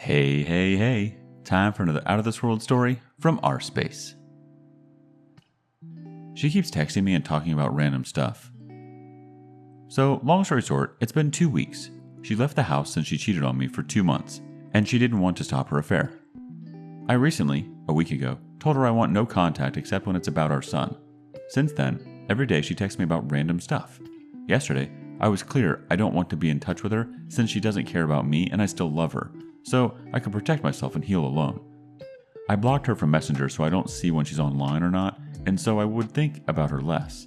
Hey, hey, hey. Time for another Out of This World story from rSpace. She keeps texting me and talking about random stuff. So, long story short, it's been 2 weeks. She left the house since she cheated on me for 2 months, and she didn't want to stop her affair. I recently, a week ago, told her I want no contact except when it's about our son. Since then, every day she texts me about random stuff. Yesterday, I was clear I don't want to be in touch with her since she doesn't care about me and I still love her, so I can protect myself and heal alone. I blocked her from Messenger so I don't see when she's online or not, and so I would think about her less.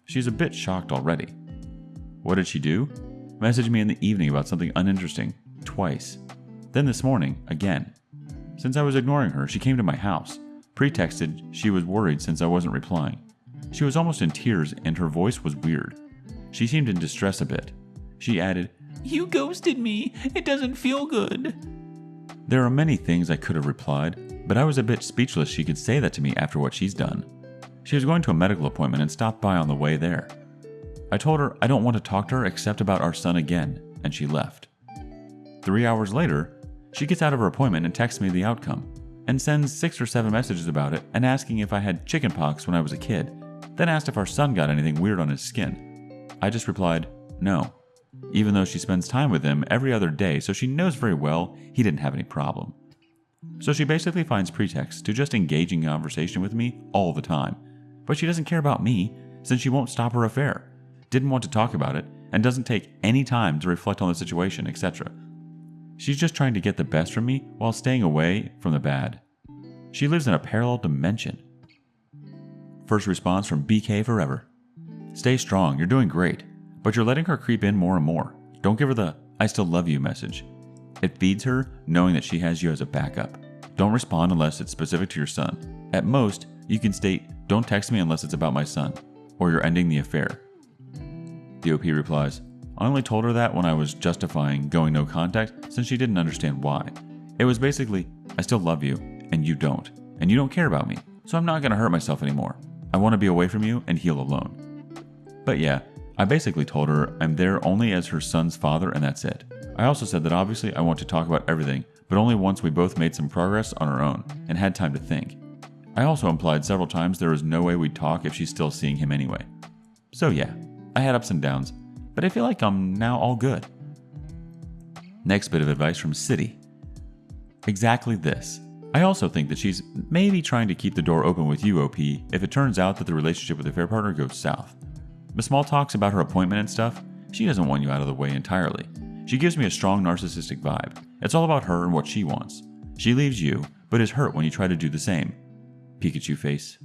She's a bit shocked already. What did she do? Messaged me in the evening about something uninteresting, twice. Then this morning, again. Since I was ignoring her, she came to my house, pretexted she was worried since I wasn't replying. She was almost in tears and her voice was weird. She seemed in distress a bit. She added, "You ghosted me. It doesn't feel good." There are many things I could have replied, but I was a bit speechless she could say that to me after what she's done. She was going to a medical appointment and stopped by on the way there. I told her I don't want to talk to her except about our son again, and she left. 3 hours later, she gets out of her appointment and texts me the outcome, and sends 6 or 7 messages about it and asking if I had chickenpox when I was a kid, then asked if our son got anything weird on his skin. I just replied, no, even though she spends time with him every other day, so she knows very well he didn't have any problem. So she basically finds pretexts to just engage in conversation with me all the time, but she doesn't care about me since she won't stop her affair, didn't want to talk about it, and doesn't take any time to reflect on the situation, etc. She's just trying to get the best from me while staying away from the bad. She lives in a parallel dimension. First response from BK Forever. Stay strong, you're doing great, but you're letting her creep in more and more. Don't give her the "I still love you" message. It feeds her knowing that she has you as a backup. Don't respond unless it's specific to your son. At most, you can state, "Don't text me unless it's about my son," or you're ending the affair. The OP replies, I only told her that when I was justifying going no contact since she didn't understand why. It was basically, I still love you, and you don't care about me, so I'm not going to hurt myself anymore. I want to be away from you and heal alone. But yeah, I basically told her I'm there only as her son's father and that's it. I also said that obviously I want to talk about everything, but only once we both made some progress on our own and had time to think. I also implied several times there was no way we'd talk if she's still seeing him anyway. So yeah, I had ups and downs, but I feel like I'm now all good. Next bit of advice from City. Exactly this. I also think that she's maybe trying to keep the door open with you, OP, if it turns out that the relationship with the affair partner goes south. The small talks about her appointment and stuff, she doesn't want you out of the way entirely. She gives me a strong narcissistic vibe. It's all about her and what she wants. She leaves you, but is hurt when you try to do the same. Pikachu face.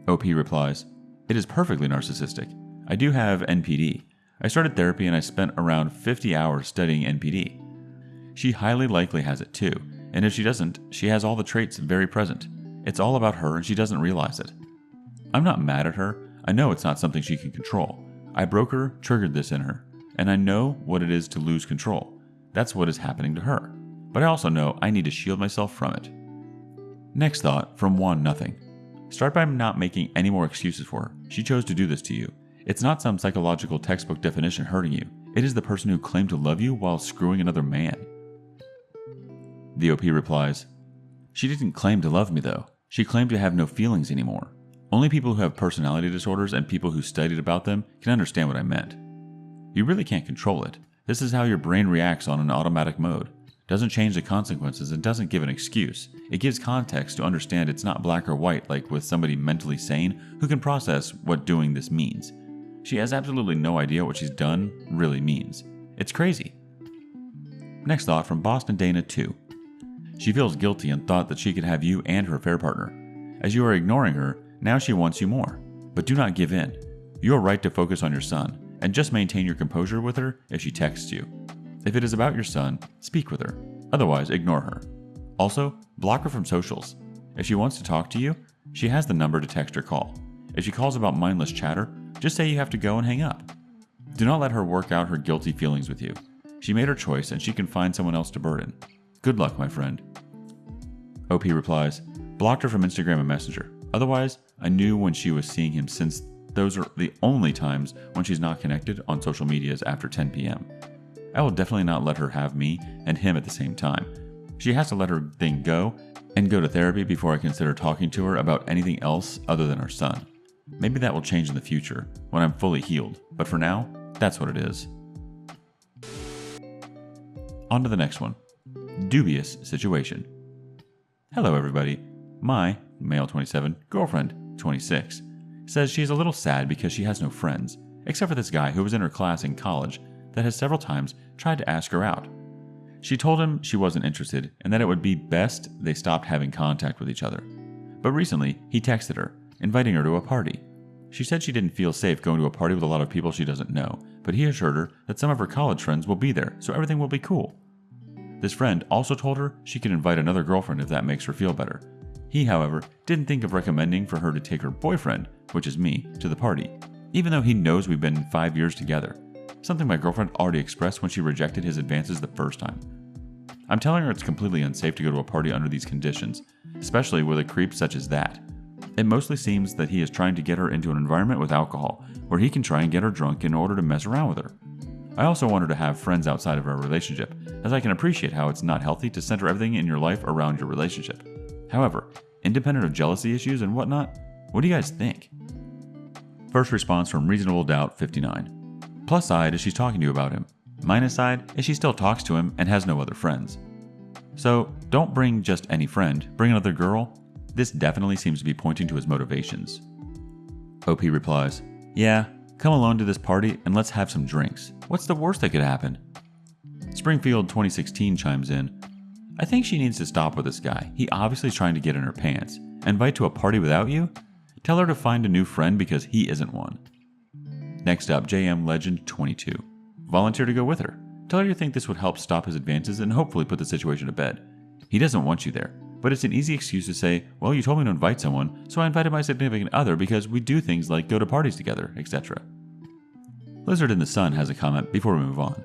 OP replies, it is perfectly narcissistic. I do have NPD. I started therapy and I spent around 50 hours studying NPD. She highly likely has it too, and if she doesn't, she has all the traits very present. It's all about her and she doesn't realize it. I'm not mad at her. I know it's not something she can control. I broke her, triggered this in her, and I know what it is to lose control. That's what is happening to her. But I also know I need to shield myself from it. Next thought from Juan Nothing. Start by not making any more excuses for her. She chose to do this to you. It's not some psychological textbook definition hurting you. It is the person who claimed to love you while screwing another man. The OP replies, she didn't claim to love me though. She claimed to have no feelings anymore. Only people who have personality disorders and people who studied about them can understand what I meant. You really can't control it. This is how your brain reacts on an automatic mode. Doesn't change the consequences and doesn't give an excuse. It gives context to understand it's not black or white like with somebody mentally sane who can process what doing this means. She has absolutely no idea what she's done really means. It's crazy. Next thought from Boston Dana 2. She feels guilty and thought that she could have you and her affair partner. As you are ignoring her, now she wants you more, but do not give in. You are right to focus on your son, and just maintain your composure with her if she texts you. If it is about your son, speak with her. Otherwise, ignore her. Also, block her from socials. If she wants to talk to you, she has the number to text or call. If she calls about mindless chatter, just say you have to go and hang up. Do not let her work out her guilty feelings with you. She made her choice and she can find someone else to burden. Good luck, my friend. OP replies, blocked her from Instagram and Messenger. Otherwise, I knew when she was seeing him since those are the only times when she's not connected on social medias after 10 p.m. I will definitely not let her have me and him at the same time. She has to let her thing go and go to therapy before I consider talking to her about anything else other than our son. Maybe that will change in the future when I'm fully healed, but for now, that's what it is. On to the next one. Dubious situation. Hello everybody. My, male 27, girlfriend, 26, says she's a little sad because she has no friends, except for this guy who was in her class in college that has several times tried to ask her out. She told him she wasn't interested and that it would be best they stopped having contact with each other. But recently, he texted her, inviting her to a party. She said she didn't feel safe going to a party with a lot of people she doesn't know, but he assured her that some of her college friends will be there, so everything will be cool. This friend also told her she could invite another girlfriend if that makes her feel better. He, however, didn't think of recommending for her to take her boyfriend, which is me, to the party, even though he knows we've been 5 years together, something my girlfriend already expressed when she rejected his advances the first time. I'm telling her it's completely unsafe to go to a party under these conditions, especially with a creep such as that. It mostly seems that he is trying to get her into an environment with alcohol, where he can try and get her drunk in order to mess around with her. I also want her to have friends outside of our relationship, as I can appreciate how it's not healthy to center everything in your life around your relationship. However, independent of jealousy issues and whatnot, what do you guys think? First response from Reasonable Doubt 59. Plus side is she's talking to you about him. Minus side is she still talks to him and has no other friends. So don't bring just any friend, bring another girl. This definitely seems to be pointing to his motivations. OP replies, yeah, come alone to this party and let's have some drinks. What's the worst that could happen? Springfield 2016 chimes in, I think she needs to stop with this guy. He obviously is trying to get in her pants. Invite to a party without you? Tell her to find a new friend because he isn't one. Next up, JM Legend 22. Volunteer to go with her. Tell her you think this would help stop his advances and hopefully put the situation to bed. He doesn't want you there, but it's an easy excuse to say, well, you told me to invite someone, so I invited my significant other because we do things like go to parties together, etc. Lizard in the Sun has a comment before we move on.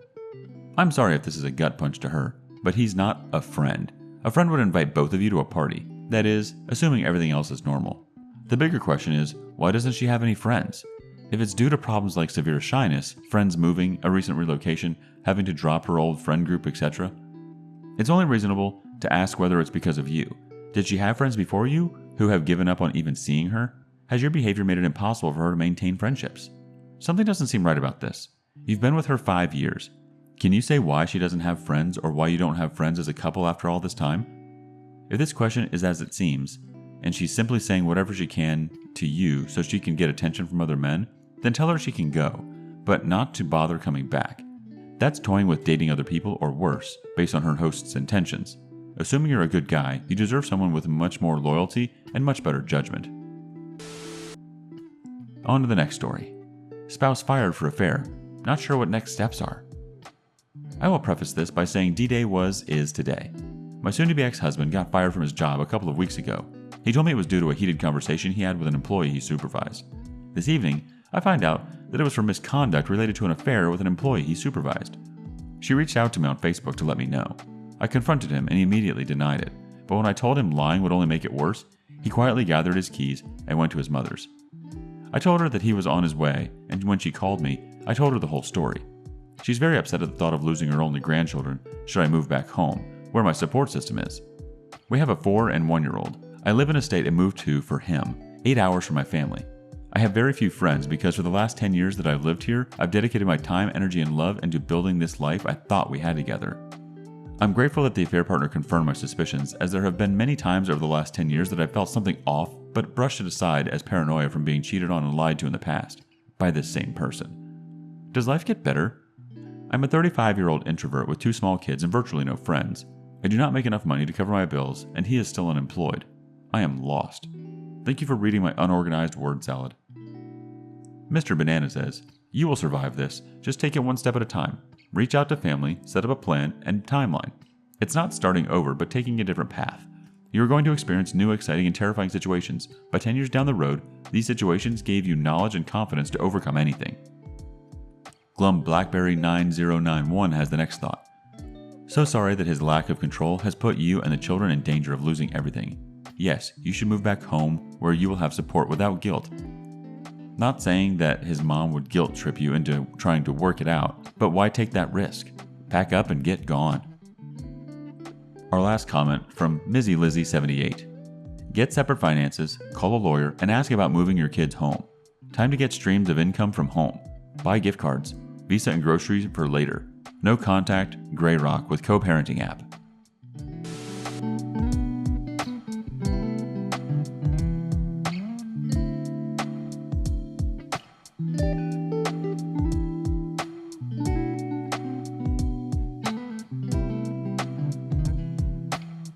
I'm sorry if this is a gut punch to her, but he's not a friend. A friend would invite both of you to a party. That is, assuming everything else is normal. The bigger question is, why doesn't she have any friends? If it's due to problems like severe shyness, friends moving, a recent relocation, having to drop her old friend group, etc., it's only reasonable to ask whether it's because of you. Did she have friends before you who have given up on even seeing her? Has your behavior made it impossible for her to maintain friendships? Something doesn't seem right about this. You've been with her 5 years. Can you say why she doesn't have friends or why you don't have friends as a couple after all this time? If this question is as it seems, and she's simply saying whatever she can to you so she can get attention from other men, then tell her she can go, but not to bother coming back. That's toying with dating other people or worse, based on her host's intentions. Assuming you're a good guy, you deserve someone with much more loyalty and much better judgment. On to the next story. Spouse fired for affair. Not sure what next steps are. I will preface this by saying D-Day is today. My soon-to-be ex-husband got fired from his job a couple of weeks ago. He told me it was due to a heated conversation he had with an employee he supervised. This evening, I find out that it was for misconduct related to an affair with an employee he supervised. She reached out to me on Facebook to let me know. I confronted him and he immediately denied it, but when I told him lying would only make it worse, he quietly gathered his keys and went to his mother's. I told her that he was on his way, and when she called me, I told her the whole story. She's very upset at the thought of losing her only grandchildren should I move back home, where my support system is. We have a 4 and 1-year-old. I live in a state I moved to for him, 8 hours from my family. I have very few friends because for the last 10 years that I've lived here, I've dedicated my time, energy, and love into building this life I thought we had together. I'm grateful that the affair partner confirmed my suspicions, as there have been many times over the last 10 years that I felt something off, but brushed it aside as paranoia from being cheated on and lied to in the past, by this same person. Does life get better? I'm a 35-year-old introvert with 2 small kids and virtually no friends. I do not make enough money to cover my bills, and he is still unemployed. I am lost. Thank you for reading my unorganized word salad. Mr. Banana says, you will survive this. Just take it one step at a time. Reach out to family, set up a plan and timeline. It's not starting over, but taking a different path. You are going to experience new, exciting, and terrifying situations. By 10 years down the road, these situations gave you knowledge and confidence to overcome anything. Glum Blackberry 9091 has the next thought. So sorry that his lack of control has put you and the children in danger of losing everything. Yes, you should move back home where you will have support without guilt. Not saying that his mom would guilt trip you into trying to work it out, but why take that risk? Pack up and get gone. Our last comment from Mizzy Lizzy 78. Get separate finances, call a lawyer, and ask about moving your kids home. Time to get streams of income from home. Buy gift cards, Visa and groceries for later. No contact, Gray Rock with co-parenting app.